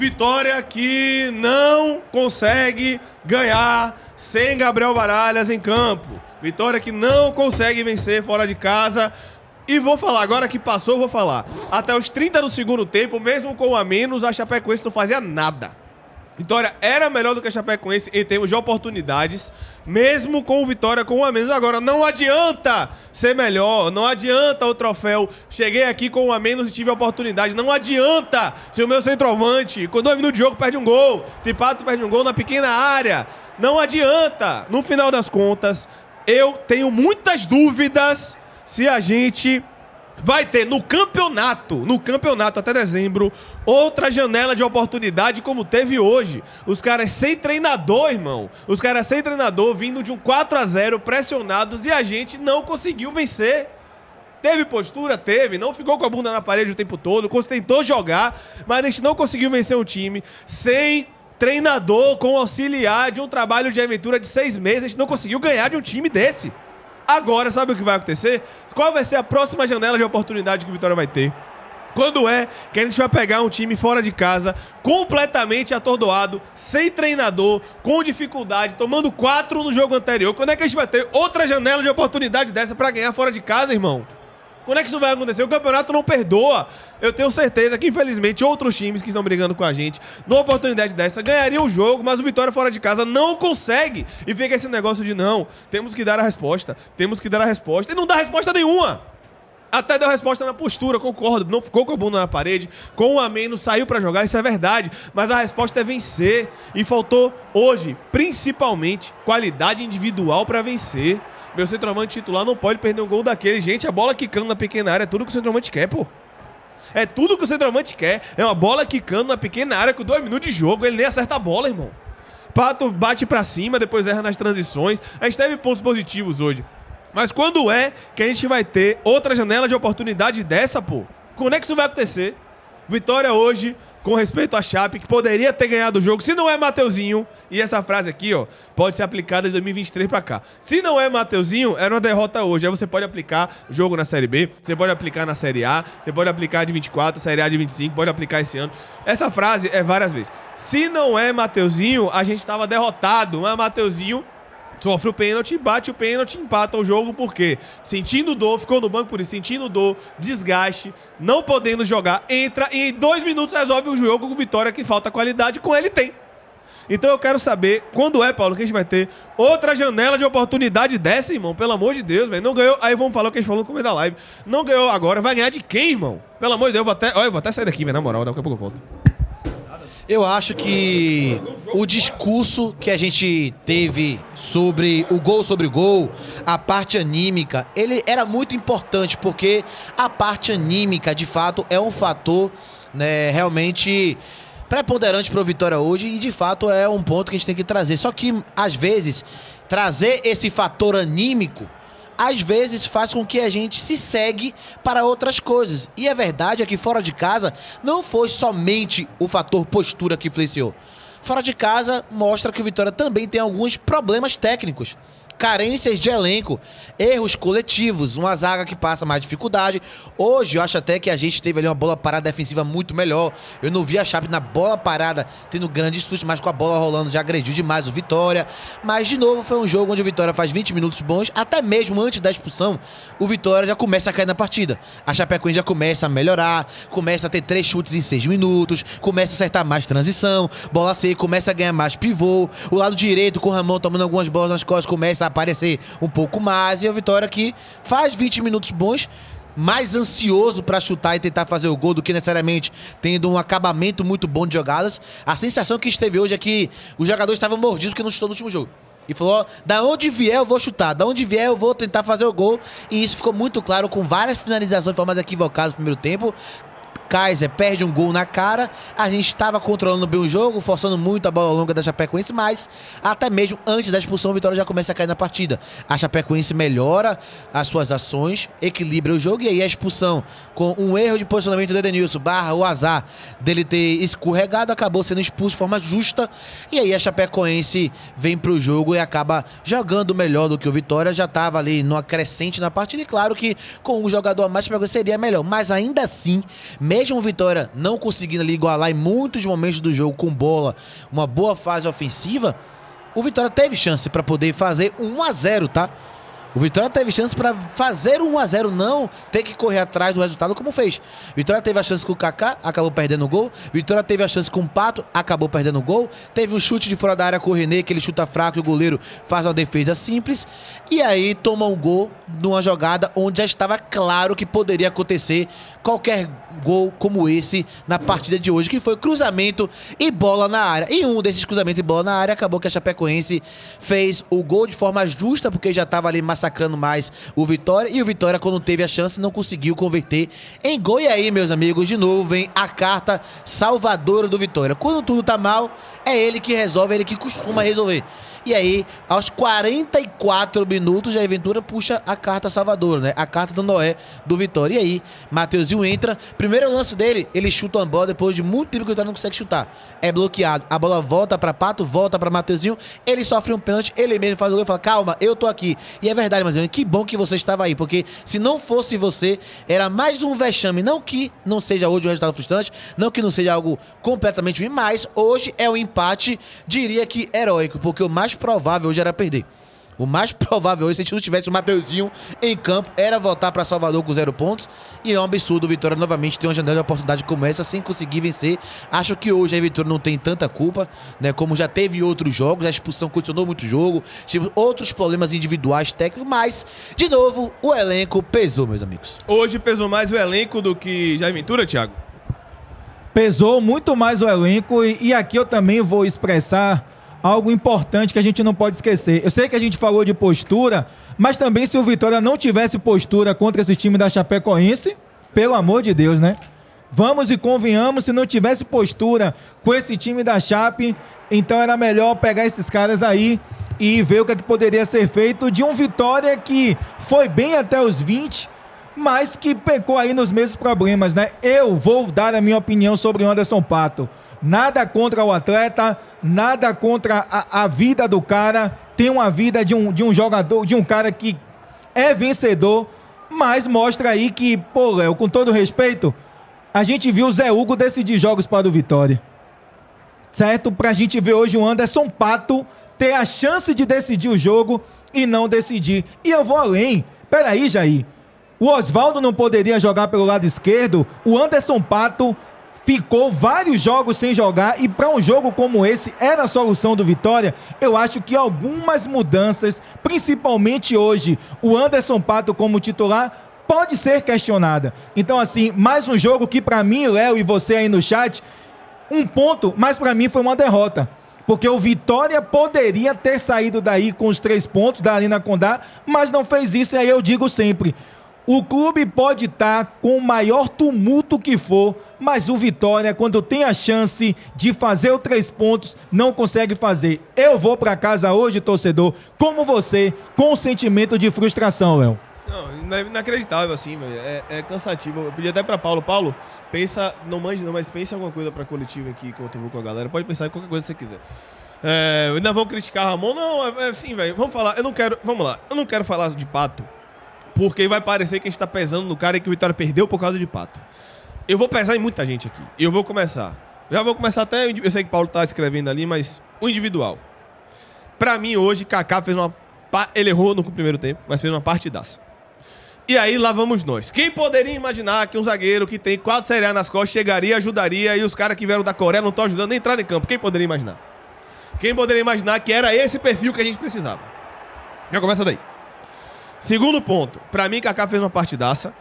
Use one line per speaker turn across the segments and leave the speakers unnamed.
Vitória que não consegue ganhar sem Gabriel Baralhas em campo. Vitória que não consegue vencer fora de casa. E vou falar, agora que passou, vou falar. Até os 30 do segundo tempo, mesmo com um a menos, a Chapecoense não fazia nada. Vitória era melhor do que a Chapecoense em termos de oportunidades, mesmo com o Vitória com um a menos. Agora, não adianta ser melhor, não adianta o troféu. Cheguei aqui com um a menos e tive a oportunidade. Não adianta se o meu centroavante, com 2 minutos de jogo, perde um gol. Se Pato perde um gol na pequena área. Não adianta. No final das contas, eu tenho muitas dúvidas se a gente vai ter no campeonato até dezembro, outra janela de oportunidade como teve hoje. Os caras sem treinador, irmão. Os caras sem treinador vindo de um 4-0 pressionados e a gente não conseguiu vencer. Teve postura? Teve. Não ficou com a bunda na parede o tempo todo. Tentou jogar, mas a gente não conseguiu vencer um time sem treinador, com auxiliar de um trabalho de aventura de 6 meses. A gente não conseguiu ganhar de um time desse. Agora, sabe o que vai acontecer? Qual vai ser a próxima janela de oportunidade que o Vitória vai ter? Quando é que a gente vai pegar um time fora de casa, completamente atordoado, sem treinador, com dificuldade, tomando 4 no jogo anterior? Quando é que a gente vai ter outra janela de oportunidade dessa pra ganhar fora de casa, irmão? Quando é que isso vai acontecer? O campeonato não perdoa. Eu tenho certeza que, infelizmente, outros times que estão brigando com a gente, numa oportunidade dessa, ganhariam o jogo, mas o Vitória fora de casa não consegue. E fica esse negócio de não, temos que dar a resposta, e não dá resposta nenhuma. Até deu resposta na postura, concordo, não ficou com a bunda na parede, com um a menos, saiu pra jogar, isso é verdade, mas a resposta é vencer. E faltou hoje, principalmente, qualidade individual pra vencer. Meu centroavante titular não pode perder um gol daquele. Gente, a bola quicando na pequena área é tudo que o centroavante quer, pô. É tudo que o centroavante quer. É uma bola quicando na pequena área com 2 minutos de jogo. Ele nem acerta a bola, irmão. Pato bate pra cima, depois erra nas transições. A gente teve pontos positivos hoje. Mas quando é que a gente vai ter outra janela de oportunidade dessa, pô? Quando é que isso vai acontecer? Vitória hoje, com respeito à Chape, que poderia ter ganhado o jogo, se não é Mateuzinho, e essa frase aqui, ó, pode ser aplicada de 2023 pra cá. Se não é Mateuzinho, era uma derrota hoje. Aí você pode aplicar o jogo na Série B, você pode aplicar na Série A, você pode aplicar de 24, Série A de 25, pode aplicar esse ano. Essa frase é várias vezes. Se não é Mateuzinho, a gente tava derrotado, mas Mateuzinho sofre o pênalti, bate o pênalti, empata o jogo, por quê? Sentindo dor, ficou no banco por isso, sentindo dor, desgaste, não podendo jogar, entra e em 2 minutos resolve o jogo com Vitória, que falta qualidade, com ele tem. Então eu quero saber, quando é, Paulo, que a gente vai ter outra janela de oportunidade dessa, irmão? Pelo amor de Deus, velho. Não ganhou, aí vamos falar o que a gente falou no começo da live. Não ganhou agora, vai ganhar de quem, irmão? Pelo amor de Deus, eu vou até sair daqui, velho, na moral, daqui a pouco eu volto.
Eu acho que o discurso que a gente teve sobre o gol, a parte anímica, ele era muito importante, porque a parte anímica, de fato, é um fator, né, realmente preponderante para o Vitória hoje e, de fato, é um ponto que a gente tem que trazer. Só que, às vezes, trazer esse fator anímico às vezes faz com que a gente se segue para outras coisas. E a verdade é que fora de casa não foi somente o fator postura que influenciou. Fora de casa mostra que o Vitória também tem alguns problemas técnicos. Carências de elenco, erros coletivos, uma zaga que passa mais dificuldade. Hoje eu acho até que a gente teve ali uma bola parada defensiva muito melhor. Eu não vi a Chape na bola parada tendo grande susto, mas com a bola rolando já agrediu demais o Vitória. Mas de novo foi um jogo onde o Vitória faz 20 minutos bons, até mesmo antes da expulsão, o Vitória já começa a cair na partida. A Chapecoense já começa a melhorar, começa a ter 3 chutes em 6 minutos, começa a acertar mais transição, bola seca, começa a ganhar mais pivô. O lado direito com o Ramon tomando algumas bolas nas costas, começa a aparecer um pouco mais, e o Vitória que faz 20 minutos bons, mais ansioso para chutar e tentar fazer o gol do que necessariamente tendo um acabamento muito bom de jogadas. A sensação que esteve hoje é que os jogadores estavam mordidos porque não chutou no último jogo. E falou, da onde vier eu vou chutar, da onde vier eu vou tentar fazer o gol. E isso ficou muito claro com várias finalizações de formas equivocadas no primeiro tempo. Kaiser perde um gol na cara, a gente estava controlando bem o jogo, forçando muito a bola longa da Chapecoense, mas até mesmo antes da expulsão, o Vitória já começa a cair na partida. A Chapecoense melhora as suas ações, equilibra o jogo, e aí a expulsão, com um erro de posicionamento do Edenilson, barra o azar dele ter escorregado, acabou sendo expulso de forma justa, e aí a Chapecoense vem pro jogo e acaba jogando melhor do que o Vitória, já estava ali numa crescente na partida, e claro que com um jogador a mais, a Chapecoense seria melhor, mas ainda assim, mesmo o Vitória não conseguindo ali igualar em muitos momentos do jogo com bola, uma boa fase ofensiva, o Vitória teve chance para poder fazer 1-0, tá? O Vitória teve chance para fazer 1-0, não ter que correr atrás do resultado como fez. O Vitória teve a chance com o Kaká, acabou perdendo o gol. O Vitória teve a chance com o Pato, acabou perdendo o gol. Teve um chute de fora da área com o René, que ele chuta fraco e o goleiro faz uma defesa simples. E aí toma um gol numa jogada onde já estava claro que poderia acontecer qualquer gol como esse na partida de hoje, que foi cruzamento e bola na área. E um desses cruzamentos e bola na área acabou que a Chapecoense fez o gol de forma justa, porque já estava ali massacrando mais o Vitória, e o Vitória, quando teve a chance, não conseguiu converter em gol. E aí, meus amigos, de novo vem a carta salvadora do Vitória. Quando tudo tá mal, é ele que resolve, é ele que costuma resolver. E aí, aos 44 minutos, Jair Ventura puxa a carta salvadora, né? A carta do Noé do Vitória. E aí, Mateuzinho entra. Primeiro lance dele, ele chuta uma bola depois de muito tempo que o Vitória não consegue chutar. É bloqueado. A bola volta pra Pato, volta pra Mateuzinho. Ele sofre um pênalti, ele mesmo faz o gol e fala: calma, eu tô aqui. E é verdade, Mateuzinho, que bom que você estava aí, porque se não fosse você, era mais um vexame. Não que não seja hoje um resultado frustrante, não que não seja algo completamente ruim, mas hoje é um empate, diria que heróico, porque o mais provável hoje era perder. O mais provável hoje, se a gente não tivesse o Mateuzinho em campo, era voltar para Salvador com 0 pontos. E é um absurdo o Vitória novamente ter uma janela de oportunidade como essa sem conseguir vencer. Acho que hoje a Vitória não tem tanta culpa, né? Como já teve em outros jogos, a expulsão condicionou muito o jogo, tive outros problemas individuais técnicos, mas, de novo, o elenco pesou, meus amigos.
Hoje pesou mais o elenco do que Jair Ventura, Thiago?
Pesou muito mais o elenco e aqui eu também vou expressar algo importante que a gente não pode esquecer. Eu sei que a gente falou de postura, mas também se o Vitória não tivesse postura contra esse time da Chapecoense, pelo amor de Deus, né? Vamos e convenhamos, se não tivesse postura com esse time da Chape, então era melhor pegar esses caras aí e ver o que, é que poderia ser feito de um Vitória que foi bem até os 20, mas que pecou aí nos mesmos problemas, né? Eu vou dar a minha opinião sobre o Anderson Pato. Nada contra o atleta, nada contra a vida do cara. Tem uma vida de um jogador, de um cara que é vencedor, mas mostra aí que, pô, Léo, com todo respeito, a gente viu o Zé Hugo decidir jogos para o Vitória. Certo? Pra gente ver hoje o Anderson Pato ter a chance de decidir o jogo e não decidir. E eu vou além. Peraí, Jair. O Oswaldo não poderia jogar pelo lado esquerdo. O Anderson Pato ficou vários jogos sem jogar e para um jogo como esse era a solução do Vitória. Eu acho que algumas mudanças, principalmente hoje, o Anderson Pato como titular, pode ser questionada. Então assim, mais um jogo que para mim, Léo e você aí no chat, um ponto, mas para mim foi uma derrota. Porque o Vitória poderia ter saído daí com os 3 pontos da Arena Condá, mas não fez isso. E aí eu digo sempre, o clube pode estar com o maior tumulto que for, mas o Vitória, quando tem a chance de fazer os 3 pontos, não consegue fazer. Eu vou para casa hoje, torcedor, como você, com o sentimento de frustração, Léo.
Não, é inacreditável assim, velho. É cansativo. Eu pedi até pra Paulo. Paulo, pensa, não mande não, mas pensa em alguma coisa pra coletiva aqui, enquanto eu vou com a galera. Pode pensar em qualquer coisa que você quiser. Ainda vão criticar Ramon? Não, assim, velho. Vamos falar. Vamos lá. Eu não quero falar de Pato, porque vai parecer que a gente tá pesando no cara e que o Vitória perdeu por causa de Pato. Eu vou pesar em muita gente aqui. Eu vou começar. Já vou começar até... Eu sei que o Paulo tá escrevendo ali, mas o individual. Pra mim, hoje, Kaká fez uma... Ele errou no primeiro tempo, mas fez uma partidaça. E aí, lá vamos nós. Quem poderia imaginar que um zagueiro que tem 4 Série A nas costas chegaria, ajudaria, e os caras que vieram da Coreia não estão ajudando nem a entrar em campo? Quem poderia imaginar? Quem poderia imaginar que era esse perfil que a gente precisava? Já começa daí. Segundo ponto, pra mim, Kaká fez uma partidaça.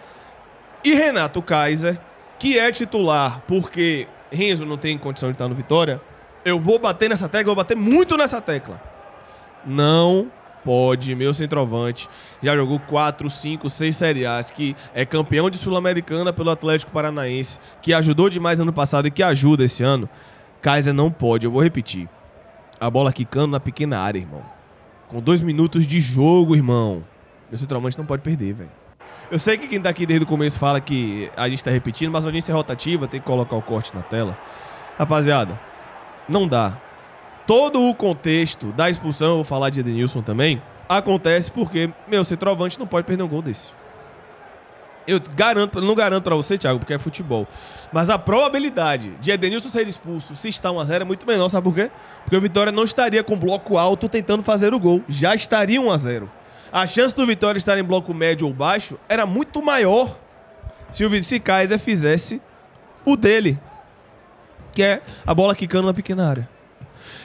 E Renato Kaiser, que é titular porque Renzo não tem condição de estar no Vitória, eu vou bater nessa tecla, eu vou bater muito nessa tecla. Não pode, meu centroavante, já jogou 4, 5, 6 Série A's, que é campeão de Sul-Americana pelo Atlético Paranaense, que ajudou demais ano passado e que ajuda esse ano. Kaiser não pode, eu vou repetir. A bola quicando na pequena área, irmão. Com 2 minutos de jogo, irmão. Meu centroavante não pode perder, velho. Eu sei que quem tá aqui desde o começo fala que a gente tá repetindo, mas a audiência é rotativa, tem que colocar o corte na tela. Rapaziada, não dá. Todo o contexto da expulsão, eu vou falar de Edenilson também, acontece porque meu centroavante não pode perder um gol desse. Eu não garanto pra você, Thiago, porque é futebol. Mas a probabilidade de Edenilson ser expulso se está 1-0 é muito menor, sabe por quê? Porque o Vitória não estaria com bloco alto tentando fazer o gol. Já estaria 1-0. A chance do Vitória estar em bloco médio ou baixo era muito maior se Kaiser fizesse o dele, que é a bola quicando na pequena área.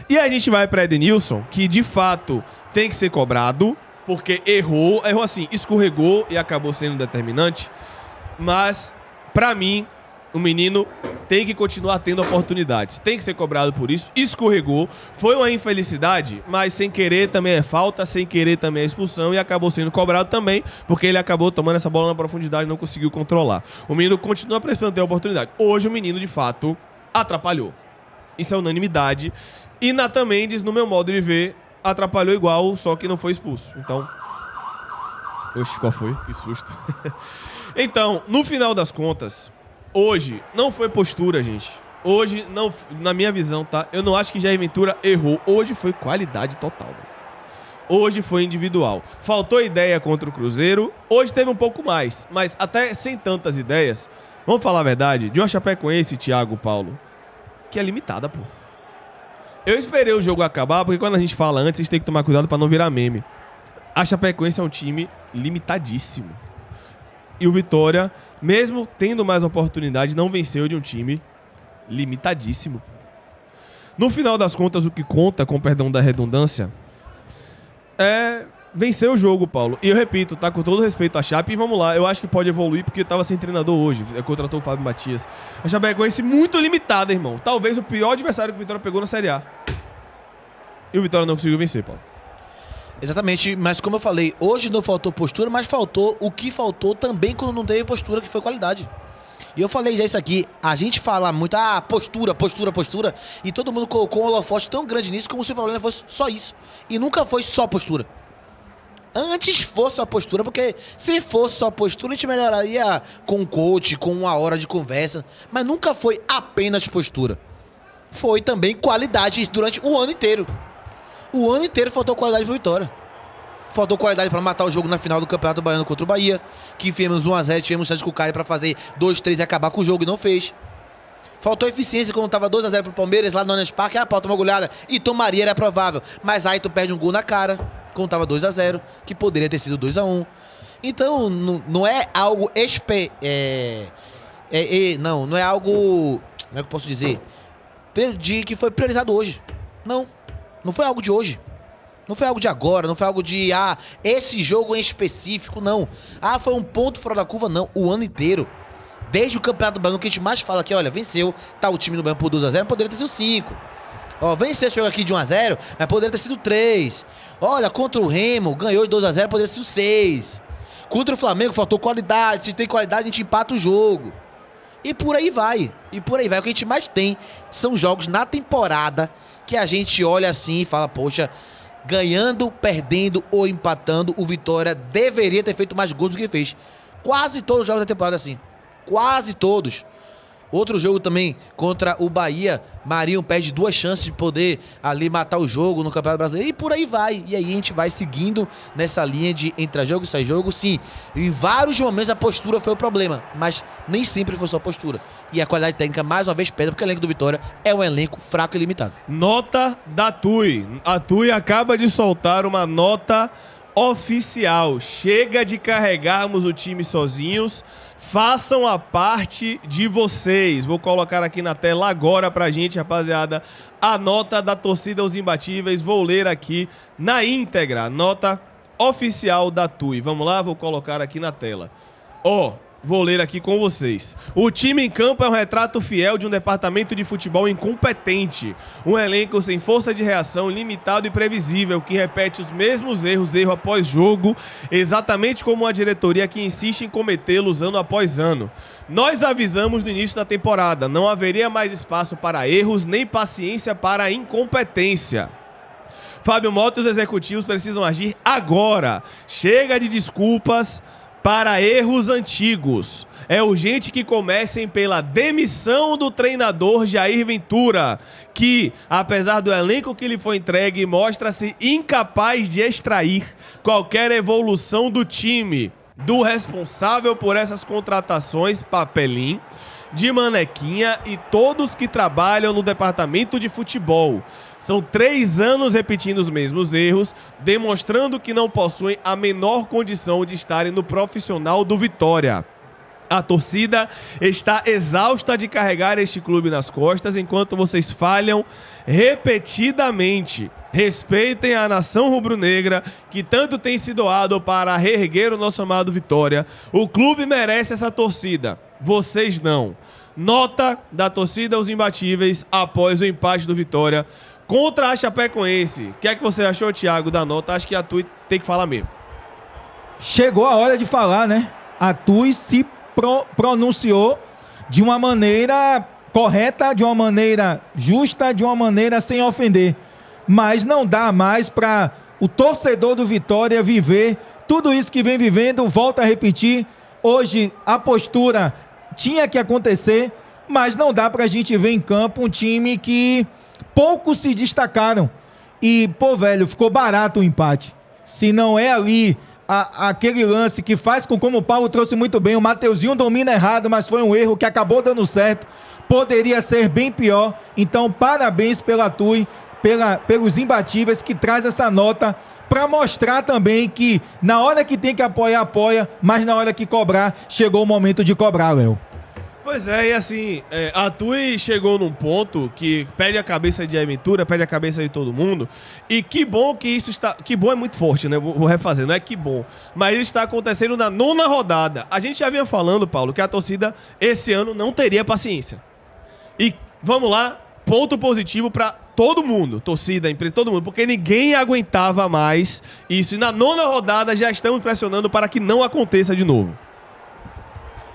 E a gente vai pra Edenilson, que de fato tem que ser cobrado, porque errou assim, escorregou e acabou sendo determinante. Mas, pra mim, o menino tem que continuar tendo oportunidades. Tem que ser cobrado por isso. Escorregou. Foi uma infelicidade, mas sem querer também é falta, sem querer também é expulsão e acabou sendo cobrado também, porque ele acabou tomando essa bola na profundidade e não conseguiu controlar. O menino continua precisando ter oportunidade. Hoje o menino, de fato, atrapalhou. Isso é unanimidade. E Nathan Mendes, no meu modo de ver, atrapalhou igual, só que não foi expulso. Então... Oxe, qual foi? Que susto. Então, no final das contas, hoje não foi postura, gente. Hoje, não, na minha visão, tá? Eu não acho que Jair Ventura errou. Hoje foi qualidade total, velho. Hoje foi individual. Faltou ideia contra o Cruzeiro. Hoje teve um pouco mais. Mas até sem tantas ideias, vamos falar a verdade, de uma Chapecoense, Thiago, Paulo, que é limitada, pô. Eu esperei o jogo acabar, porque quando a gente fala antes, a gente tem que tomar cuidado pra não virar meme. A Chapecoense é um time limitadíssimo. E o Vitória, mesmo tendo mais oportunidade, não venceu de um time limitadíssimo. No final das contas, o que conta, com perdão da redundância, é vencer o jogo, Paulo. E eu repito, tá? Com todo respeito à Chape, e vamos lá, eu acho que pode evoluir, porque tava sem treinador hoje, contratou o Fábio Matias. A Chapecoense muito limitada, irmão. Talvez o pior adversário que o Vitória pegou na Série A. E o Vitória não conseguiu vencer, Paulo.
Exatamente, mas como eu falei, hoje não faltou postura, mas faltou o que faltou também quando não teve postura, que foi qualidade. E eu falei já isso aqui, a gente fala muito, postura, e todo mundo colocou um holofote tão grande nisso como se o problema fosse só isso. E nunca foi só postura. Antes fosse só postura, porque se fosse só postura, a gente melhoraria com um coach, com uma hora de conversa, mas nunca foi apenas postura. Foi também qualidade durante o ano inteiro. O ano inteiro faltou qualidade pro Vitória. Faltou qualidade pra matar o jogo na final do Campeonato Baiano contra o Bahia, que fizemos 1-0, tivemos chance com o Caio pra fazer 2-3 e acabar com o jogo e não fez. Faltou eficiência quando tava 2-0 pro Palmeiras lá no Allianz Parque, pau, tomou goleada e tomaria, era provável. Mas aí tu perde um gol na cara, quando tava 2-0, que poderia ter sido 2-1. Então, não é algo não é algo, como é que eu posso dizer, que foi priorizado hoje. Não foi algo de hoje. Não foi algo de agora, não foi algo de, esse jogo em específico, não. Foi um ponto fora da curva, não. O ano inteiro. Desde o Campeonato Baiano, que a gente mais fala aqui, olha, venceu, tá o time do Baiano por 2-0, poderia ter sido 5. Venceu esse jogo aqui de 1-0, mas poderia ter sido 3. Olha, contra o Remo, ganhou de 2-0, poderia ter sido 6. Contra o Flamengo, faltou qualidade. Se tem qualidade, a gente empata o jogo. E por aí vai. O que a gente mais tem são jogos na temporada que a gente olha assim e fala, poxa, ganhando, perdendo ou empatando, o Vitória deveria ter feito mais gols do que fez. Quase todos os jogos da temporada assim. Quase todos. Outro jogo também contra o Bahia, Marinho perde 2 chances de poder ali matar o jogo no Campeonato Brasileiro e por aí vai. E aí a gente vai seguindo nessa linha de entrar jogo e sair jogo. Sim, em vários momentos a postura foi o problema, mas nem sempre foi só postura. E a qualidade técnica mais uma vez pesa, porque o elenco do Vitória é um elenco fraco e limitado.
Nota da TUI. A TUI acaba de soltar uma nota oficial. Chega de carregarmos o time sozinhos. Façam a parte de vocês. Vou colocar aqui na tela agora pra gente, rapaziada, a nota da torcida Os Imbatíveis. Vou ler aqui na íntegra. Nota oficial da TUI. Vamos lá? Vou colocar aqui na tela. Vou ler aqui com vocês. O time em campo é um retrato fiel de um departamento de futebol incompetente. Um elenco sem força de reação, limitado e previsível, que repete os mesmos erros, erro após jogo, exatamente como a diretoria que insiste em cometê-los ano após ano. Nós avisamos no início da temporada, não haveria mais espaço para erros, nem paciência para incompetência. Fábio Mota e os executivos precisam agir agora. Chega de desculpas para erros antigos. É urgente que comecem pela demissão do treinador Jair Ventura, que, apesar do elenco que lhe foi entregue, mostra-se incapaz de extrair qualquer evolução do time. do responsável por essas contratações, Papelim, de Manequinha e todos que trabalham no departamento de futebol. São 3 anos repetindo os mesmos erros, demonstrando que não possuem a menor condição de estarem no profissional do Vitória. A torcida está exausta de carregar este clube nas costas, enquanto vocês falham repetidamente. Respeitem a nação rubro-negra, que tanto tem se doado para reerguer o nosso amado Vitória. O clube merece essa torcida, vocês não. Nota da torcida aos imbatíveis após o empate do Vitória contra a Chapecoense. O que é que você achou, Thiago, da nota? Acho que a Tui tem que falar mesmo.
Chegou a hora de falar, né? A Tui se pronunciou de uma maneira correta, de uma maneira justa, de uma maneira sem ofender. Mas não dá mais para o torcedor do Vitória viver tudo isso que vem vivendo. Volta a repetir, hoje a postura tinha que acontecer, mas não dá pra gente ver em campo um time que poucos se destacaram. E, pô, velho, ficou barato o empate. Se não é ali aquele lance que faz com, como o Paulo trouxe muito bem, o Mateuzinho domina errado, mas foi um erro que acabou dando certo. Poderia ser bem pior. Então, parabéns pela Tui, pelos imbatíveis, que traz essa nota para mostrar também que na hora que tem que apoiar, apoia, mas na hora que cobrar, chegou o momento de cobrar, Léo.
Pois é, e assim, a Tui chegou num ponto que pede a cabeça de Aventura, pede a cabeça de todo mundo, e que bom que isso está... Que bom é muito forte, né? Vou refazer, não é que bom. Mas isso está acontecendo na 9ª rodada. A gente já vinha falando, Paulo, que a torcida esse ano não teria paciência. E vamos lá, ponto positivo para todo mundo, torcida, empresa, todo mundo, porque ninguém aguentava mais isso. E na 9ª rodada já estamos pressionando para que não aconteça de novo.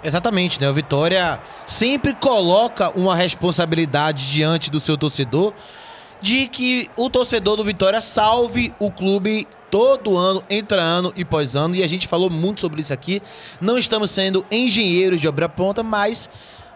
Exatamente, né? O Vitória sempre coloca uma responsabilidade diante do seu torcedor de que o torcedor do Vitória salve o clube todo ano, entre ano e pós ano. E a gente falou muito sobre isso aqui. Não estamos sendo engenheiros de obra pronta, mas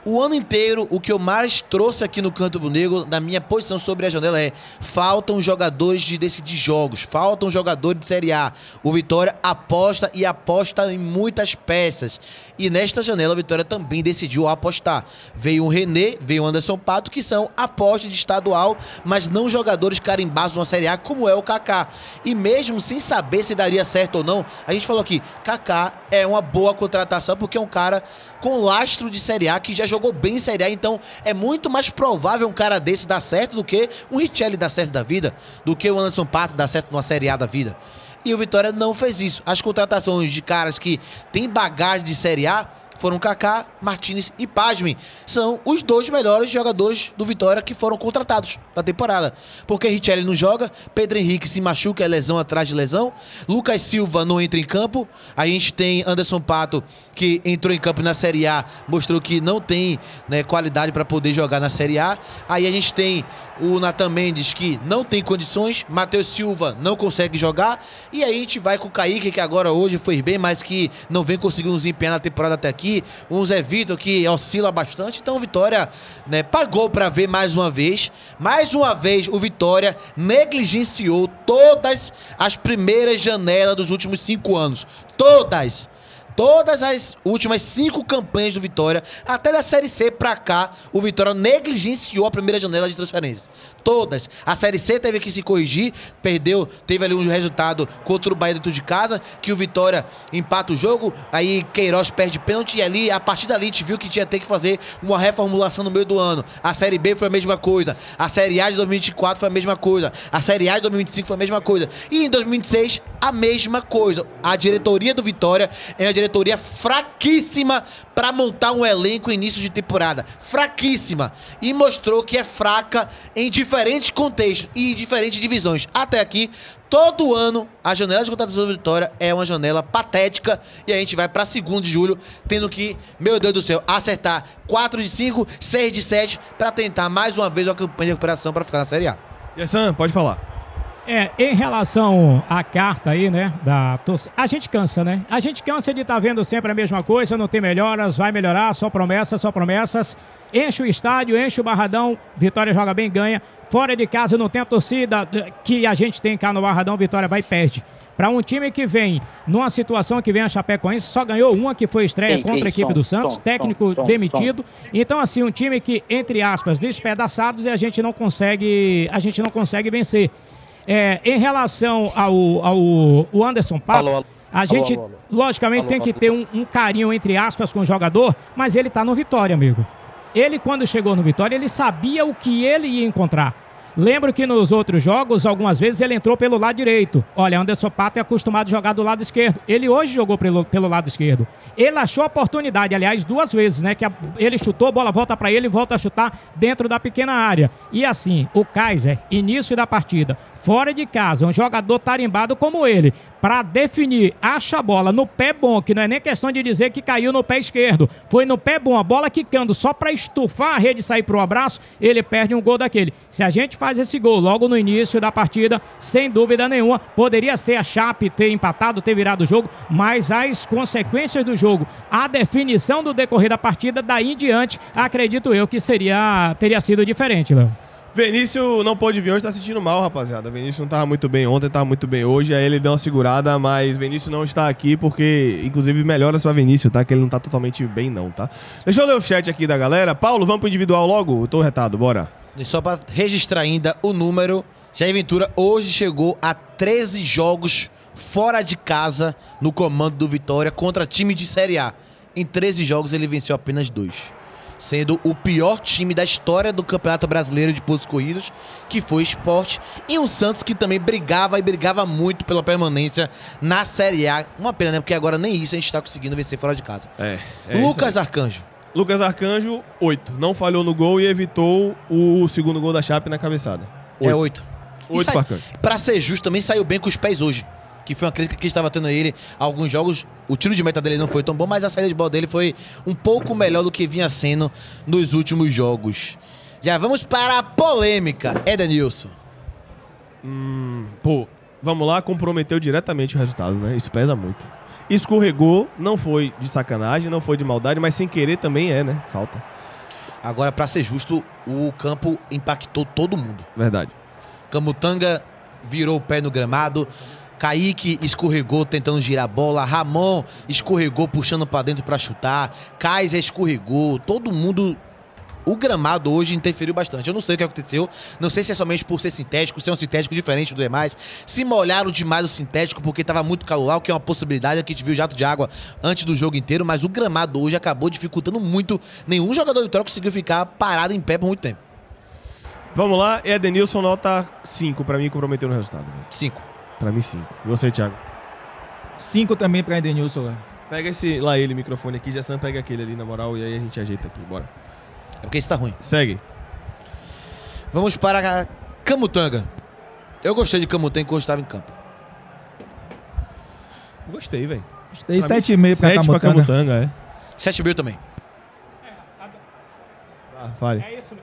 o ano inteiro, o que eu mais trouxe aqui no Canto Rubro-Negro, na minha posição sobre a janela, é: faltam jogadores de decidir jogos, faltam jogadores de Série A. O Vitória aposta e aposta em muitas peças. E nesta janela, o Vitória também decidiu apostar. Veio o René, veio o Anderson Pato, que são apostas de estadual, mas não jogadores carimbados na Série A, como é o Kaká. E mesmo sem saber se daria certo ou não, a gente falou aqui, Kaká é uma boa contratação, porque é um cara com lastro de Série A, que já jogou bem em Série A, então é muito mais provável um cara desse dar certo do que um Richelli dar certo da vida, do que o Anderson Pato dar certo numa Série A da vida. E o Vitória não fez isso. As contratações de caras que têm bagagem de Série A foram Kaká, Martínez e Pasme. São os 2 melhores jogadores do Vitória que foram contratados da temporada. Porque Richelli não joga, Pedro Henrique se machuca, é lesão atrás de lesão, Lucas Silva não entra em campo, a gente tem Anderson Pato, que entrou em campo na Série A, mostrou que não tem, né, qualidade para poder jogar na Série A. Aí a gente tem o Nathan Mendes, que não tem condições, Matheus Silva não consegue jogar, e aí a gente vai com o Kaique, que agora hoje foi bem, mas que não vem conseguindo desempenhar na temporada até aqui, um Zé Vitor que oscila bastante. Então o Vitória, né, pagou para ver mais uma vez. Mais uma vez o Vitória negligenciou todas as primeiras janelas dos últimos 5 anos. Todas as últimas 5 campanhas do Vitória, até da Série C pra cá, o Vitória negligenciou a primeira janela de transferências. Todas. A Série C teve que se corrigir, perdeu, teve ali um resultado contra o Bahia dentro de casa, que o Vitória empata o jogo, aí Queiroz perde pênalti, e ali, a partir dali, a gente viu que tinha que fazer uma reformulação no meio do ano. A Série B foi a mesma coisa, a Série A de 2024 foi a mesma coisa, a Série A de 2025 foi a mesma coisa, e em 2026, a mesma coisa. A diretoria do Vitória é uma diretoria fraquíssima para montar um elenco em início de temporada. Fraquíssima. E mostrou que é fraca em diferentes contextos e diferentes divisões. Até aqui, todo ano, a janela de contratação da Vitória é uma janela patética, e a gente vai para 2º de julho, tendo que, meu Deus do céu, acertar 4 de 5, 6 de 7, para tentar mais uma vez uma campanha de recuperação para ficar na Série A.
Gerson, pode falar.
Em relação à carta aí, né, da torcida, a gente cansa, né? A gente cansa de estar vendo sempre a mesma coisa, não tem melhoras, vai melhorar, só promessas. Enche o estádio, enche o Barradão, Vitória joga bem, ganha. Fora de casa não tem a torcida que a gente tem cá no Barradão, Vitória vai e perde. Para um time que vem numa situação que vem a Chapecoense, só ganhou uma que foi estreia contra a equipe do Santos, técnico demitido. Então, assim, um time que, entre aspas, despedaçados e a gente não consegue vencer. Em relação ao Anderson Pato, a gente, logicamente, tem que ter um carinho, entre aspas, com o jogador, mas ele tá no Vitória, amigo. Ele, quando chegou no Vitória, ele sabia o que ele ia encontrar. Lembro que nos outros jogos, algumas vezes, ele entrou pelo lado direito. Olha, Anderson Pato é acostumado a jogar do lado esquerdo. Ele hoje jogou pelo lado esquerdo. Ele achou a oportunidade, aliás, 2 vezes, né? Que ele chutou, a bola volta para ele e volta a chutar dentro da pequena área. E assim, o Kaiser, início da partida, fora de casa, um jogador tarimbado como ele, para definir, acha a bola no pé bom, que não é nem questão de dizer que caiu no pé esquerdo. Foi no pé bom, a bola quicando só para estufar a rede e sair pro abraço, ele perde um gol daquele. Se a gente faz esse gol logo no início da partida, sem dúvida nenhuma, poderia ser a Chape ter empatado, ter virado o jogo, mas as consequências do jogo, a definição do decorrer da partida, daí em diante, acredito eu que teria sido diferente, Léo.
Vinícius não pôde vir hoje, tá sentindo mal, rapaziada. Vinícius não tava muito bem ontem, tava muito bem hoje. Aí ele deu uma segurada, mas Vinícius não está aqui porque, inclusive, melhora pra Vinícius, tá? Que ele não tá totalmente bem, não, tá? Deixa eu ler o chat aqui da galera. Paulo, vamos pro individual logo? Eu tô retado, bora.
E só pra registrar ainda o número, Jair Ventura hoje chegou a 13 jogos fora de casa no comando do Vitória contra time de Série A. Em 13 jogos ele venceu apenas 2. Sendo o pior time da história do Campeonato Brasileiro de Pontos Corridos, que foi o Sport, e um Santos que também brigava muito pela permanência na Série A. Uma pena, né? Porque agora nem isso a gente tá conseguindo vencer fora de casa. Lucas Arcanjo.
Lucas Arcanjo, 8. Não falhou no gol e evitou o segundo gol da Chape na cabeçada.
8.
8 para Arcanjo.
Pra ser justo, também saiu bem com os pés hoje. Que foi uma crítica que estava tendo a ele alguns jogos. O tiro de meta dele não foi tão bom, mas a saída de bola dele foi um pouco melhor do que vinha sendo nos últimos jogos. Já vamos para a polêmica. Edenilson.
Vamos lá, comprometeu diretamente o resultado, né? Isso pesa muito. Escorregou, não foi de sacanagem, não foi de maldade, mas sem querer também né? Falta.
Agora, pra ser justo, o campo impactou todo mundo.
Verdade.
Camutanga virou o pé no gramado. Kaique escorregou tentando girar a bola. Ramon escorregou puxando pra dentro pra chutar. Kaiser escorregou. Todo mundo... O gramado hoje interferiu bastante. Eu não sei o que aconteceu. Não sei se é somente por ser sintético, se é um sintético diferente dos demais. Se molharam demais o sintético porque tava muito calor lá, o que é uma possibilidade. Aqui a gente viu jato de água antes do jogo inteiro. Mas o gramado hoje acabou dificultando muito. Nenhum jogador do Vitória conseguiu ficar parado em pé por muito tempo.
Vamos lá. Edenilson, nota 5. Pra mim, comprometeu no resultado.
5.
Pra mim, 5. E você, Thiago?
5 também pra Edenilson, velho.
Pega esse lá, ele, microfone aqui. Jason, pega aquele ali, na moral. E aí a gente ajeita aqui. Bora.
É porque isso tá ruim.
Segue.
Vamos para Camutanga. Eu gostei de Camutanga quando estava em campo.
Gostei, velho.
Gostei. 7,5 pra Camutanga.
7 pra Camutanga,
7,5 também.
Fale.
É isso,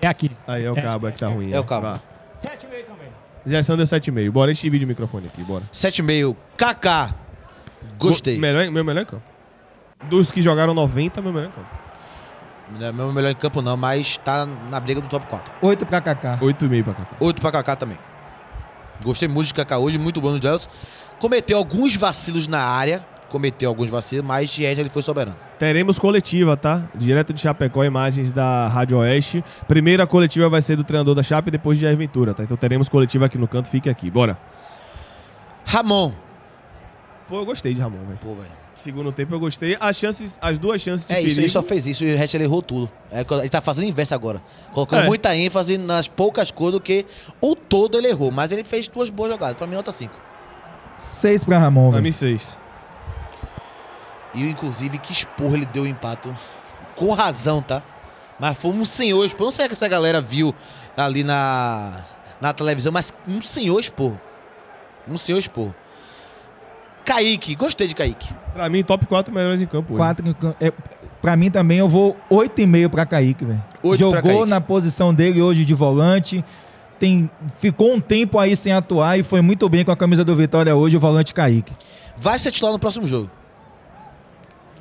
é aqui.
Aí é o cabo, é que tá ruim.
É o cabo.
7,5 também.
Jason deu 7,5. Bora, a gente divide o microfone aqui, bora.
7,5. Kaká. Gostei.
Meu melhor em campo. Dos que jogaram 90, meu melhor em campo.
Não é meu melhor em campo não, mas tá na briga do top 4.
8 pra Kaká.
8,5 pra Kaká.
8 pra Kaká também. Gostei muito de Kaká hoje, muito bom nos duelos. Cometeu alguns vacilos na área, mas de resto ele foi soberano.
Teremos coletiva, tá? Direto de Chapecó, imagens da Rádio Oeste. Primeira coletiva vai ser do treinador da Chape, depois de Jair Ventura, tá? Então teremos coletiva aqui no canto, fique aqui, bora.
Ramon.
Pô, eu gostei de Ramon, velho.
Pô, velho.
Segundo tempo eu gostei. As duas chances de perigo...
Isso, ele só fez isso e o resto ele errou tudo. Ele tá fazendo o inverso agora. Colocando muita ênfase nas poucas coisas do que o todo ele errou. Mas ele fez 2 boas jogadas. Pra mim, nota 5.
6 pra Ramon,
Pra
velho.
mim, 6.
E inclusive que esporro ele deu o empate. Com razão, tá? Mas foi um senhor esporro. Não sei se essa galera viu ali na televisão, mas um senhor esporro. Kaique, gostei de Kaique.
Pra mim, top 4 melhores em campo.
4 pra mim também eu vou 8,5 pra Kaique, velho.
8 pra
Jogou
Kaique.
na posição dele hoje de volante. Ficou um tempo aí sem atuar e foi muito bem com a camisa do Vitória hoje, o volante Kaique.
Vai ser titular no próximo jogo.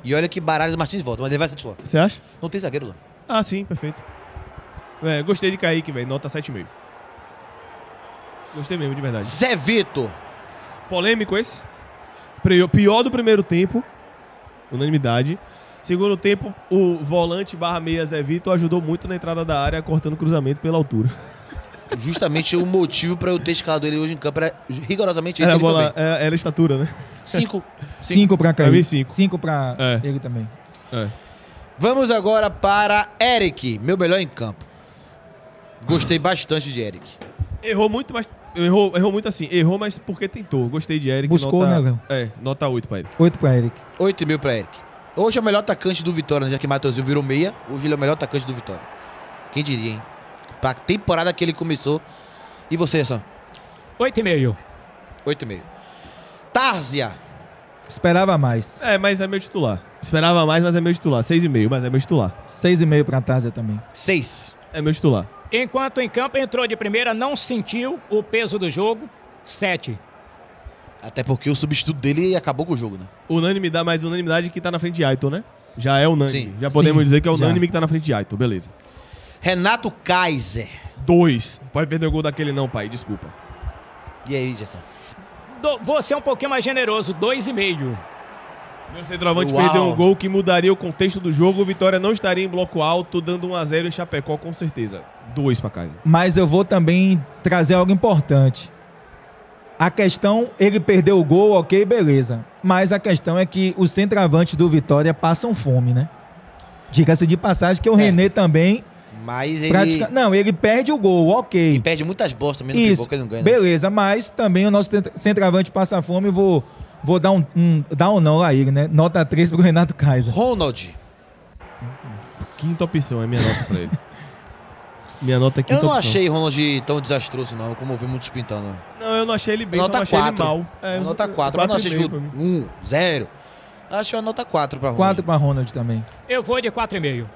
E olha que Baralhas Martins volta, mas ele vai ser titular.
Você acha?
Não tem zagueiro lá.
Ah, sim, perfeito. Gostei de Kaique, velho. Nota 7,5. Gostei mesmo, de verdade.
Zé Vitor.
Polêmico esse. Pior do primeiro tempo. Unanimidade. Segundo tempo, o volante /meia Zé Vitor ajudou muito na entrada da área, cortando cruzamento pela altura.
Justamente o motivo pra eu ter escalado ele hoje em campo era rigorosamente esse.
Era,
Ele foi bem.
era estatura, né?
5.
5 pra
Pra mim,
Kaique.
cinco.
5 pra
É.
ele também.
É.
Vamos agora para Eric, meu melhor em campo. Gostei bastante de Eric.
Errou muito, mas... Errou muito assim. Errou, mas porque tentou. Gostei de Eric.
Buscou,
nota,
né, Léo?
Nota 8 pra ele.
8 pra Eric.
8,5 pra Eric. Hoje é o melhor atacante do Vitória, né? Já que Matheusinho virou meia, hoje ele é o melhor atacante do Vitória. Quem diria, hein? Pra temporada que ele começou. E você, Sam?
8,5.
8,5. Tárzia.
Esperava mais.
Mas é meu titular. Esperava mais, mas é meu titular. 6,5, mas é meu titular.
6,5 pra Tárzia também.
6.
É meu titular.
Enquanto em campo entrou de primeira, não sentiu o peso do jogo. 7.
Até porque o substituto dele acabou com o jogo, né?
Unanimidade, mas unanimidade que tá na frente de Aitor, né? Já é unânime.
Sim.
Já podemos
Sim,
dizer que é
já.
unânime que tá na frente de Aitor. Beleza.
Renato Kaiser.
2. Não pode perder o gol daquele não, pai. Desculpa.
E aí, Gerson?
Vou ser um pouquinho mais generoso. 2,5.
Meu centroavante
Uau.
perdeu um gol que mudaria o contexto do jogo. O Vitória não estaria em bloco alto, dando 1-0 em Chapecó, com certeza. 2 pra casa.
Mas eu vou também trazer algo importante. A questão, ele perdeu o gol, ok, beleza. Mas a questão é que os centroavantes do Vitória passam fome, né? Diga-se de passagem que o René também...
Mas ele
Não, ele perde o gol, ok.
perde muitas bolas também no
Isso,
pivô que ele não ganha. Né?
beleza, mas também o nosso centroavante passa fome e vou dar dar um não a ele, né? Nota 3 pro Renato Kaiser.
Ronald.
Quinta opção é minha nota pra ele. Minha nota é quinta
Eu não
opção.
achei Ronald tão desastroso, não, como eu vi muitos pintando.
Não, eu não achei ele bem,
Nota
só não achei
4.
ele mal.
Nota 4, mas não achei 1, 0. Acho uma nota 4 pra Ronald.
4 pra Ronald também.
Eu vou de 4,5.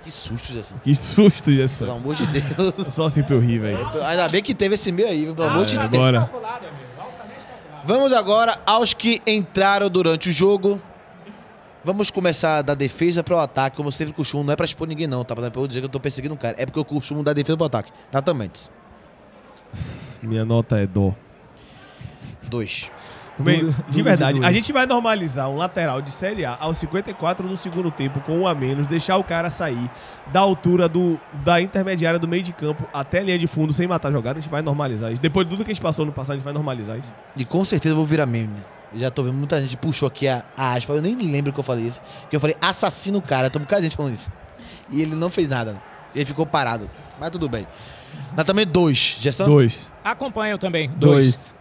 Que susto, Gerson.
Que susto,
Pelo
Gerson.
amor de Deus.
Só assim pra eu rir, velho.
Ainda bem que teve esse meio aí, pelo amor de Deus.
Agora.
Vamos agora aos que entraram durante o jogo. Vamos começar da defesa para o ataque, como eu sempre costumo. Não é para expor ninguém, não, tá? Pra eu dizer que eu tô perseguindo um cara. É porque eu costumo dar defesa para o ataque. Exatamente.
Minha nota é dó.
2.
Bem,
Duro,
de
duro,
verdade,
duro.
a gente vai normalizar um lateral de Série A aos 54 no segundo tempo, com 1 a menos, deixar o cara sair da altura da intermediária do meio de campo até a linha de fundo sem matar a jogada. A gente vai normalizar isso. Depois de tudo que a gente passou no passado, a gente vai normalizar isso.
E com certeza eu vou virar meme. Eu já tô vendo muita gente puxou aqui a aspa. Eu nem me lembro que eu falei isso. Que eu falei assassino o cara. Tô muita gente falando isso. E ele não fez nada. Ele ficou parado. Mas tudo bem. Mas também 2. Gerson?
2.
Acompanho também.
2.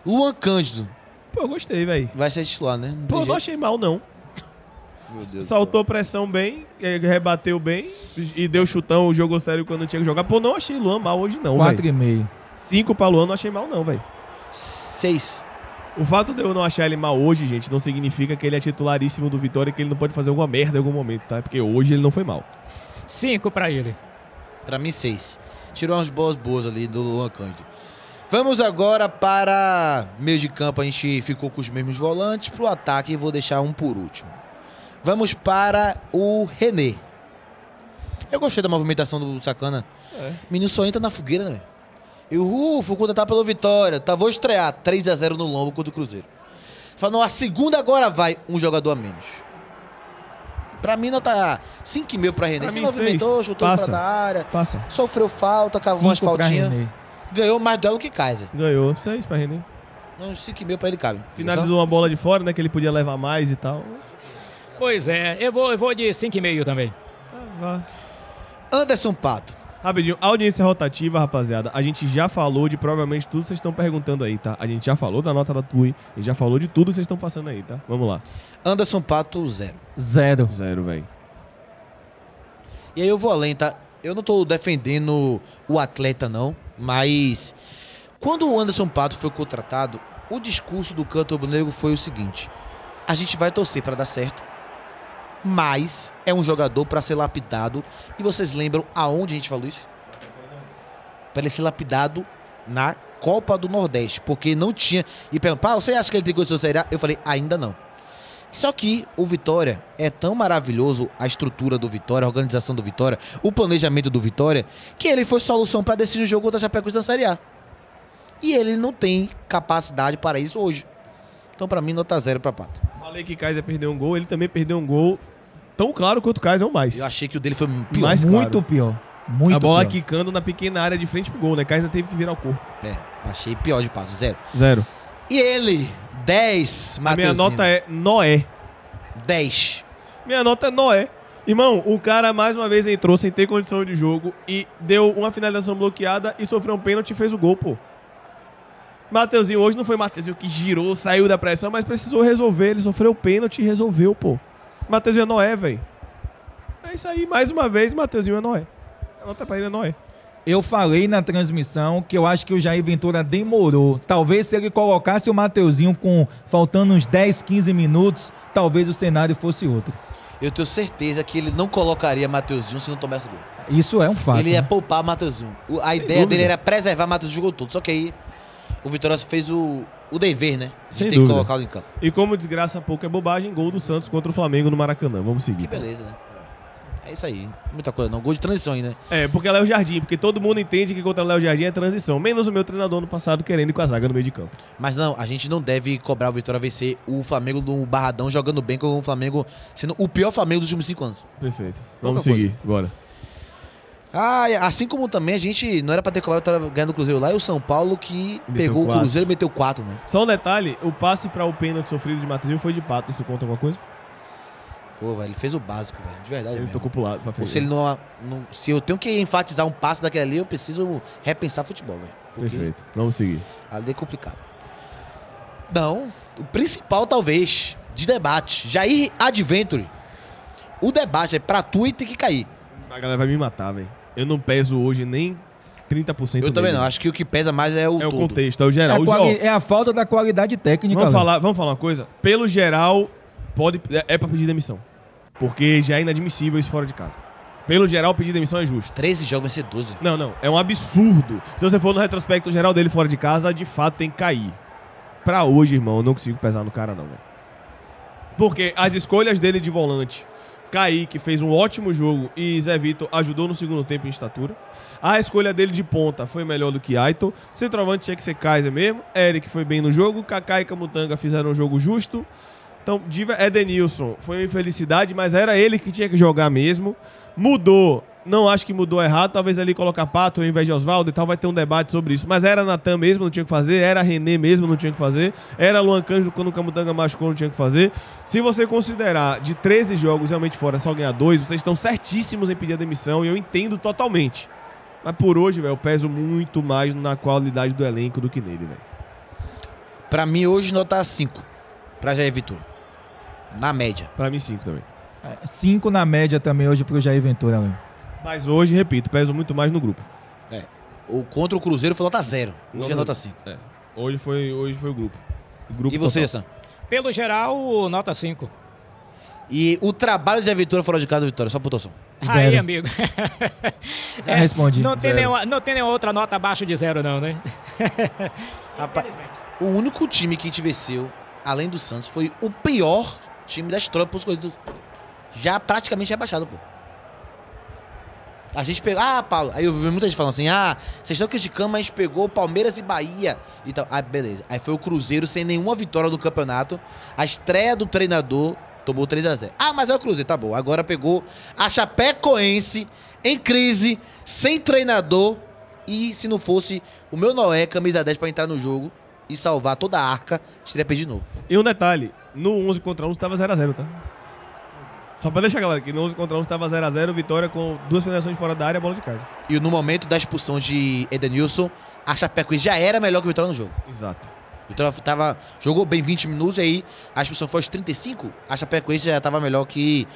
Luan Cândido.
Pô, eu gostei, velho.
Vai ser titular, né? Não tem
Pô, não
jeito.
achei mal, não.
Meu Deus
Saltou pressão bem, rebateu bem e deu chutão, jogou sério quando tinha que jogar. Pô, não achei Luan mal hoje, não, velho.
4,5.
5 pra Luan, não achei mal, não, velho.
6.
O fato de eu não achar ele mal hoje, gente, não significa que ele é titularíssimo do Vitória e que ele não pode fazer alguma merda em algum momento, tá? Porque hoje ele não foi mal.
5 pra ele.
Pra mim, 6. Tirou umas boas ali do Luan Cândido. Vamos agora para meio de campo. A gente ficou com os mesmos volantes. Pro ataque, vou deixar um por último. Vamos para o René. Eu gostei da movimentação do Sacana. Menino só entra na fogueira, né? Eu fui contratado pelo Vitória. Tá, vou estrear 3-0 no lombo contra o Cruzeiro. Falando, a segunda agora vai um jogador a menos. Pra mim, nota 5,5 pra René.
Pra
Se
mim,
movimentou,
6.
chutou
Passa.
fora da área.
Passa.
Sofreu falta, cavou umas
5 pra
faltinhas.
René.
Ganhou mais duelo que Kaiser.
Ganhou. 6 pra René.
Não, 5,5 pra ele cabe.
Finalizou uma bola de fora, né? Que ele podia levar mais e tal.
Pois é, eu vou de 5,5 também.
Vá.
Anderson Pato.
Rapidinho, audiência rotativa, rapaziada. A gente já falou de provavelmente tudo que vocês estão perguntando aí, tá? A gente já falou da nota da TUI. A gente já falou de tudo que vocês estão passando aí, tá? Vamos lá.
Anderson Pato, 0.
0.
0, velho.
E aí eu vou além, tá? Eu não tô defendendo o atleta, não. Mas quando o Anderson Pato foi contratado, o discurso do Canto Rubro-Negro foi o seguinte: a gente vai torcer pra dar certo, mas é um jogador pra ser lapidado. E vocês lembram aonde a gente falou isso? Pra ele ser lapidado na Copa do Nordeste, porque não tinha. E perguntam, você acha que ele tem condição de Série A? Eu falei, ainda não. Só que o Vitória é tão maravilhoso, a estrutura do Vitória, a organização do Vitória, o planejamento do Vitória, que ele foi solução para decidir o jogo contra a Chapecoense na Série A. E ele não tem capacidade para isso hoje. Então, pra mim, nota 0 pra Pato.
Falei que Kaiser perdeu um gol, ele também perdeu um gol tão claro quanto o Kaiser ou mais.
Eu achei que o dele foi pior.
Mais
Muito
claro.
pior. Muito
A bola
pior.
quicando na pequena área de frente pro gol, né? Kaiser teve que virar o corpo.
É, achei pior de Pato, 0.
0.
E ele, 10,
A minha
Mateuzinho.
nota é Noé.
10.
Minha nota é Noé. Irmão, o cara mais uma vez entrou sem ter condição de jogo e deu uma finalização bloqueada e sofreu um pênalti e fez o gol, pô. Mateuzinho hoje não foi Mateuzinho que girou, saiu da pressão, mas precisou resolver. Ele sofreu o pênalti e resolveu, pô. Mateuzinho é Noé, velho. É isso aí, mais uma vez, Mateuzinho é Noé. A nota pra ele é Noé.
Eu falei na transmissão que eu acho que o Jair Ventura demorou. Talvez se ele colocasse o Mateuzinho com faltando uns 10, 15 minutos, talvez o cenário fosse outro.
Eu tenho certeza que ele não colocaria Mateuzinho se não tomasse gol.
Isso é um fato.
Ele ia
né?
poupar Mateuzinho. A ideia
dúvida.
dele era preservar Mateuzinho o jogo todo. Só que aí o Vitória fez o dever, né? De
Sem
ter
dúvida.
que colocá-lo em campo.
E como desgraça pouco é bobagem, gol do Santos contra o Flamengo no Maracanã. Vamos seguir.
Que beleza, né? É isso aí. Muita coisa não. Gol de transição aí, né?
É, porque é Léo Jardim, porque todo mundo entende que contra Léo Jardim é transição. Menos o meu treinador no passado querendo ir com a zaga no meio de campo.
Mas não, a gente não deve cobrar o Vitória vencer o Flamengo no Barradão jogando bem com o Flamengo sendo o pior Flamengo dos últimos 5 anos.
Perfeito. Vamos
Pouca
seguir, bora.
Ah, e assim como também a gente não era pra ter cobrado o Vitória ganhando o Cruzeiro lá, e o São Paulo que
Meteu
pegou
4.
o Cruzeiro e meteu 4, né?
Só um detalhe, o passe para o pênalti sofrido de Mateuzinho foi de Pato. Isso conta alguma coisa?
Pô, velho, ele fez o básico, velho. De verdade
Ele
mesmo.
tocou pro lado, pra
Ou
frente.
se ele se eu tenho que enfatizar um passe daquele ali, eu preciso repensar futebol, velho. Porque
Perfeito. Vamos seguir.
ali é complicado. Não, o principal talvez de debate, Jair Adventure. O debate é pra tu e tem que cair.
A galera vai me matar, velho. Eu não peso hoje nem 30%
Eu também
dele.
não, acho que o que pesa mais é o
É o
todo.
contexto, é o
É
geral.
é a falta da qualidade técnica.
Vamos
Léo.
falar uma coisa. Pelo geral, é pra pedir demissão. Porque já é inadmissível isso fora de casa. Pelo geral, pedir demissão é justo.
13 jogos vai ser 12.
Não. É um absurdo. Se você for no retrospecto geral dele fora de casa, de fato tem que cair. Pra hoje, irmão, eu não consigo pesar no cara, não, velho. Porque as escolhas dele de volante, Kaique fez um ótimo jogo e Zé Vitor ajudou no segundo tempo em estatura. A escolha dele de ponta foi melhor do que Aiton. Centroavante tinha que ser Kaiser mesmo. Eric foi bem no jogo. Kaká e Camutanga fizeram um jogo justo. Então, Edenilson foi uma infelicidade, mas era ele que tinha que jogar mesmo. Mudou. Não acho que mudou errado. Talvez ali colocar Pato ao invés de Oswaldo e tal. Vai ter um debate sobre isso. Mas era Natan mesmo, não tinha que fazer. Era René mesmo, não tinha que fazer. Era Luan Cândido quando o Camutanga machucou, não tinha que fazer. Se você considerar de 13 jogos realmente fora só ganhar 2, vocês estão certíssimos em pedir a demissão. E eu entendo totalmente. Mas por hoje, velho, eu peso muito mais na qualidade do elenco do que nele, velho.
Pra mim, hoje, nota 5. Pra Jair Vitória. Na média.
Pra mim, 5 também.
5 na média também hoje pro Jair Ventura. Léo.
Mas hoje, repito, peso muito mais no grupo.
O contra o Cruzeiro foi nota 0. Hoje é nota 5.
É. Hoje foi o grupo. O grupo
E você,
total.
Sam?
Pelo geral, nota 5.
E o trabalho de Jair Vitória fora de casa, Vitória, só pontuação.
Aí,
Zero.
amigo.
Já respondi.
Não tem,
Zero.
não tem nenhuma outra nota abaixo de 0, não, né?
Rapaz, o único time que te venceu, além do Santos, foi o pior time da história pros corridos. Já praticamente rebaixado, pô. A gente pegou. Ah, Paulo. Aí eu vi muita gente falando assim: ah, vocês estão criticando, mas a gente pegou Palmeiras e Bahia e tal. Ah, beleza. Aí foi o Cruzeiro sem nenhuma vitória no campeonato. A estreia do treinador tomou 3-0. Ah, mas é o Cruzeiro, tá bom. Agora pegou a Chapecoense em crise, sem treinador. E se não fosse o meu Noé, camisa 10, pra entrar no jogo e salvar toda a arca, a gente teria perdido de novo.
E um detalhe, no 11 contra 11 estava 0x0, tá? Só pra deixar galera aqui, no 11 contra 11 estava 0x0, vitória com 2 finalizações fora da área e bola de casa.
E no momento da expulsão de Edenilson, a Chapecoense já era melhor que o Vitória no jogo.
Exato.
O Vitória jogou bem 20 minutos e aí a expulsão foi aos 35, a Chapecoense já estava melhor que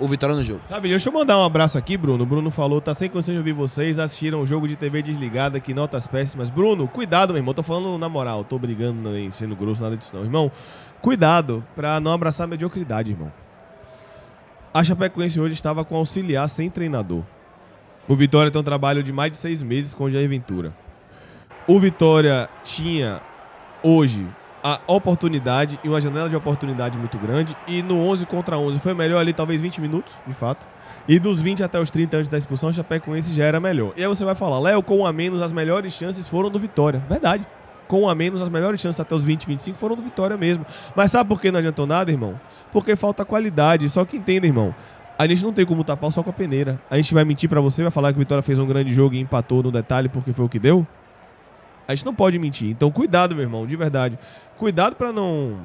o Vitória no jogo.
Sabe, deixa eu mandar um abraço aqui, Bruno. O Bruno falou, tá sem condição de ouvir vocês, assistiram o jogo de TV desligada, que notas péssimas. Bruno, cuidado, meu irmão, tô falando na moral, tô brigando, nem sendo grosso, nada disso não. Irmão, cuidado pra não abraçar a mediocridade, irmão. A Chapecoense hoje estava com auxiliar sem treinador. O Vitória tem um trabalho de mais de 6 meses com o Jair Ventura. O Vitória tinha, hoje, a oportunidade e uma janela de oportunidade muito grande. E no 11 contra 11 foi melhor ali, talvez 20 minutos, de fato. E dos 20 até os 30 antes da expulsão, a Chapecoense já era melhor. E aí você vai falar, Léo, com um a menos, as melhores chances foram do Vitória. Verdade. Com um a menos, as melhores chances até os 20, 25 foram do Vitória mesmo. Mas sabe por que não adiantou nada, irmão? Porque falta qualidade. Só que entenda, irmão. A gente não tem como tapar só com a peneira. A gente vai mentir pra você, vai falar que o Vitória fez um grande jogo e empatou no detalhe porque foi o que deu? A gente não pode mentir. Então cuidado, meu irmão, de verdade. Cuidado pra não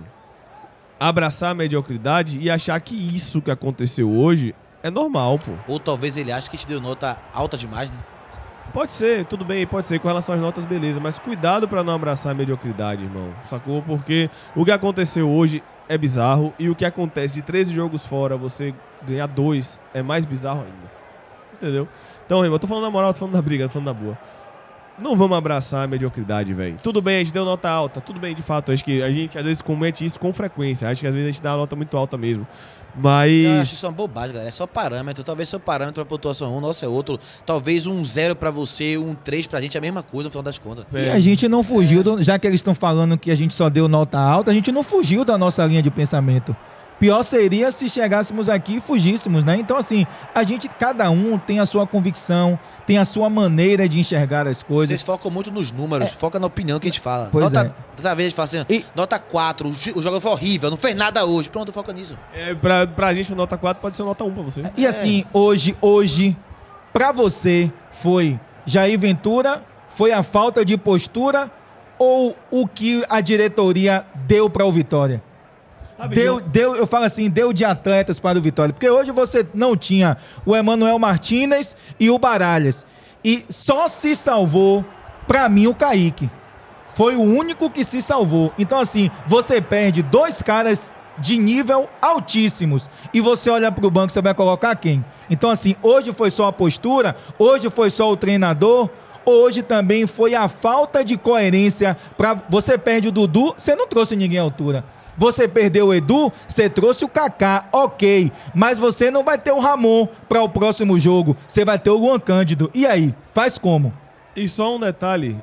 abraçar a mediocridade e achar que isso que aconteceu hoje é normal, pô.
Ou talvez ele ache que te deu nota alta demais, né?
Pode ser, tudo bem, pode ser. Com relação às notas, beleza. Mas cuidado pra não abraçar a mediocridade, irmão. Sacou? Porque o que aconteceu hoje é bizarro. E o que acontece de 13 jogos fora, você ganhar 2, é mais bizarro ainda. Entendeu? Então, irmão, eu tô falando na moral, tô falando da briga, tô falando na boa. Não vamos abraçar a mediocridade, velho. Tudo bem, a gente deu nota alta. Tudo bem, de fato. Acho que a gente às vezes comete isso com frequência. Acho que às vezes a gente dá uma nota muito alta mesmo. Mas...
Eu acho isso uma bobagem, galera. É só parâmetro. Talvez seu parâmetro pra pontuação 1, nosso é outro. Talvez um 0 pra você, um 3 pra gente é a mesma coisa, no final das contas.
E a gente não fugiu, já que eles estão falando que a gente só deu nota alta, a gente não fugiu da nossa linha de pensamento. Pior seria se chegássemos aqui e fugíssemos, né? Então, assim, cada um tem a sua convicção, tem a sua maneira de enxergar as coisas.
Vocês focam muito nos números, foca na opinião que a gente fala.
Pois
nota, Dessa vez a gente fala assim,
E-
nota 4, o jogo foi horrível, não fez nada hoje. Pronto, foca nisso.
pra gente, nota 4 pode ser nota 1 pra você.
E assim, hoje, pra você, foi Jair Ventura, foi a falta de postura ou o que a diretoria deu para o Vitória? Eu falo assim, deu de atletas para o Vitória. Porque hoje você não tinha o Emanuel Martínez e o Baralhas. E só se salvou, pra mim, o Kaique. Foi o único que se salvou. Então, assim, você perde 2 caras de nível altíssimos. E você olha pro banco, você vai colocar quem? Então, assim, hoje foi só a postura, hoje foi só o treinador, hoje também foi a falta de coerência. Você perde o Dudu, você não trouxe ninguém à altura. Você perdeu o Edu, você trouxe o Kaká, ok. Mas você não vai ter o Ramon para o próximo jogo. Você vai ter o Luan Cândido. E aí? Faz como?
E só um detalhe,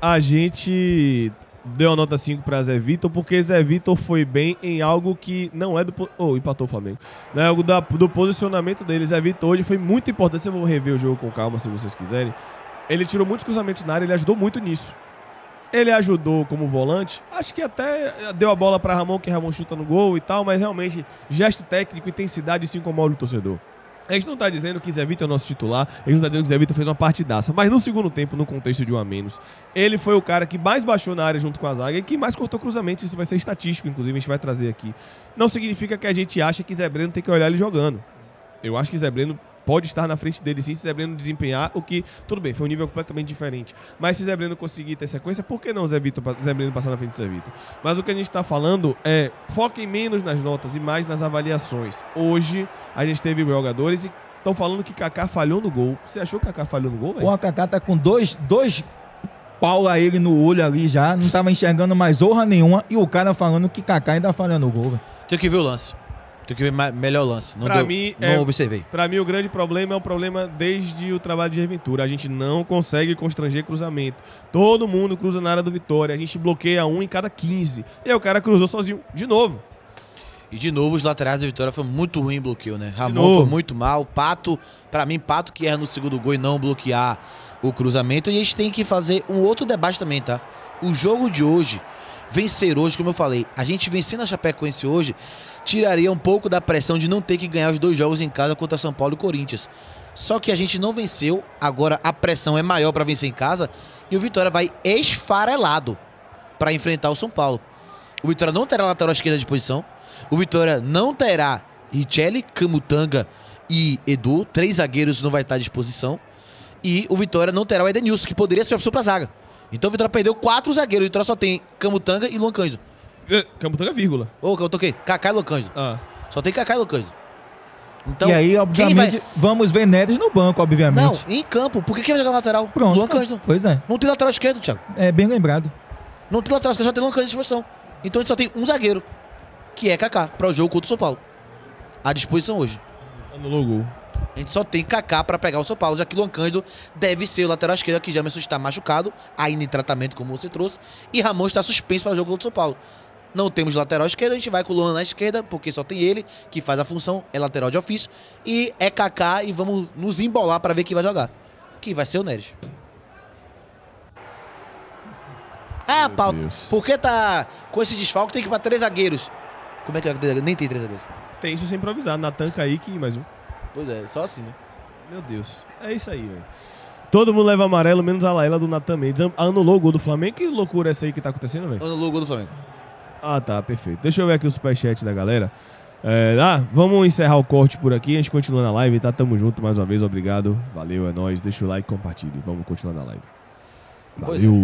a gente deu a nota 5 pra Zé Vitor, porque Zé Vitor foi bem em algo que não é do... empatou o Flamengo. Não é algo do posicionamento dele. Zé Vitor hoje foi muito importante. Eu vou rever o jogo com calma, se vocês quiserem. Ele tirou muitos cruzamentos na área, ele ajudou muito nisso. Ele ajudou como volante, acho que até deu a bola pra Ramon, que Ramon chuta no gol e tal, mas realmente, gesto técnico, intensidade, isso incomoda o torcedor. A gente não tá dizendo que Zé Vitor é o nosso titular, a gente não tá dizendo que Zé Vitor fez uma partidaça, mas no segundo tempo, no contexto de um a menos, ele foi o cara que mais baixou na área junto com a zaga e que mais cortou cruzamentos, isso vai ser estatístico, inclusive a gente vai trazer aqui. Não significa que a gente acha que Zé Breno tem que olhar ele jogando. Eu acho que Zé Breno pode estar na frente dele sim, se Zé Breno desempenhar o que... Tudo bem, foi um nível completamente diferente. Mas se Zé Breno conseguir ter sequência, por que não Zé Breno passar na frente de Zé Vitor? Mas o que a gente está falando é... Foquem menos nas notas e mais nas avaliações. Hoje, a gente teve jogadores e estão falando que Kaká falhou no gol. Você achou que Kaká falhou no gol, velho?
O Kaká tá com dois pau a ele no olho ali já. Não tava enxergando mais honra nenhuma. E o cara falando que Kaká ainda falha no gol, velho.
Tem que ver o lance. Tem que ver melhor lance. Não,
Não
observei.
Pra mim, o grande problema é um problema desde o trabalho de Ventura. A gente não consegue constranger cruzamento. Todo mundo cruza na área do Vitória. A gente bloqueia um em cada 15. E aí o cara cruzou sozinho. De novo.
E de novo, os laterais da Vitória foram muito ruim em bloqueio, né? Ramon foi muito mal. Pato, pra mim, Pato que erra no segundo gol e não bloquear o cruzamento. E a gente tem que fazer um outro debate também, tá? O jogo de hoje, vencer hoje, como eu falei, a gente vencendo a Chapecoense hoje, tiraria um pouco da pressão de não ter que ganhar os 2 jogos em casa contra São Paulo e Corinthians. Só que a gente não venceu, agora a pressão é maior pra vencer em casa e o Vitória vai esfarelado pra enfrentar o São Paulo. O Vitória não terá lateral esquerda à disposição, o Vitória não terá Richelli, Camutanga e Edu, 3 zagueiros não vai estar à disposição, e o Vitória não terá o Edenilson, que poderia ser a opção pra zaga. Então o Vitória perdeu 4 zagueiros, o Vitória só tem Camutanga e Luan Cândido.
Camutanga, vírgula.
Ô, eu toquei. Kaká e Luan Cândido. Só tem Kaká e Luan Cândido. Então,
e aí, obviamente, vamos ver Neres no banco, obviamente.
Não, em campo. Por que quem vai jogar na lateral?
Pronto.
Luan Cândido.
Pois é.
Não tem lateral esquerdo, Thiago.
É bem lembrado.
Não tem lateral esquerdo, só tem Luan Cândido à disposição. Então a gente só tem um zagueiro, que é Kaká, para o jogo contra o São Paulo. À disposição hoje.
Anulou o gol.
A gente só tem Kaká para pegar o São Paulo, já que Luan Cândido deve ser o lateral esquerdo, que Jamerson está machucado, ainda em tratamento, como você trouxe, e Ramon está suspenso para o jogo contra o São Paulo. Não temos lateral esquerdo, a gente vai com o Luan na esquerda, porque só tem ele, que faz a função, é lateral de ofício, e é Kaká, e vamos nos embolar para ver quem vai jogar, que vai ser o Neres. Ah, Paulo,
Deus.
porque tá com esse desfalque, tem que ir para 3 zagueiros. Como é que é? Nem tem 3 zagueiros.
Tem isso sem improvisar. Natan, Kaique e mais um.
Pois é, só assim, né?
Meu Deus. É isso aí, velho. Todo mundo leva amarelo, menos a Laela do Natan Mendes. Anulou o gol do Flamengo. Que loucura é essa aí que tá acontecendo, velho?
No logo do Flamengo.
Ah, tá. Perfeito. Deixa eu ver aqui o superchat da galera. Vamos encerrar o corte por aqui. A gente continua na live, tá? Tamo junto mais uma vez. Obrigado. Valeu, é nóis. Deixa o like e compartilhe. Vamos continuar na live.
Pois é.
Valeu.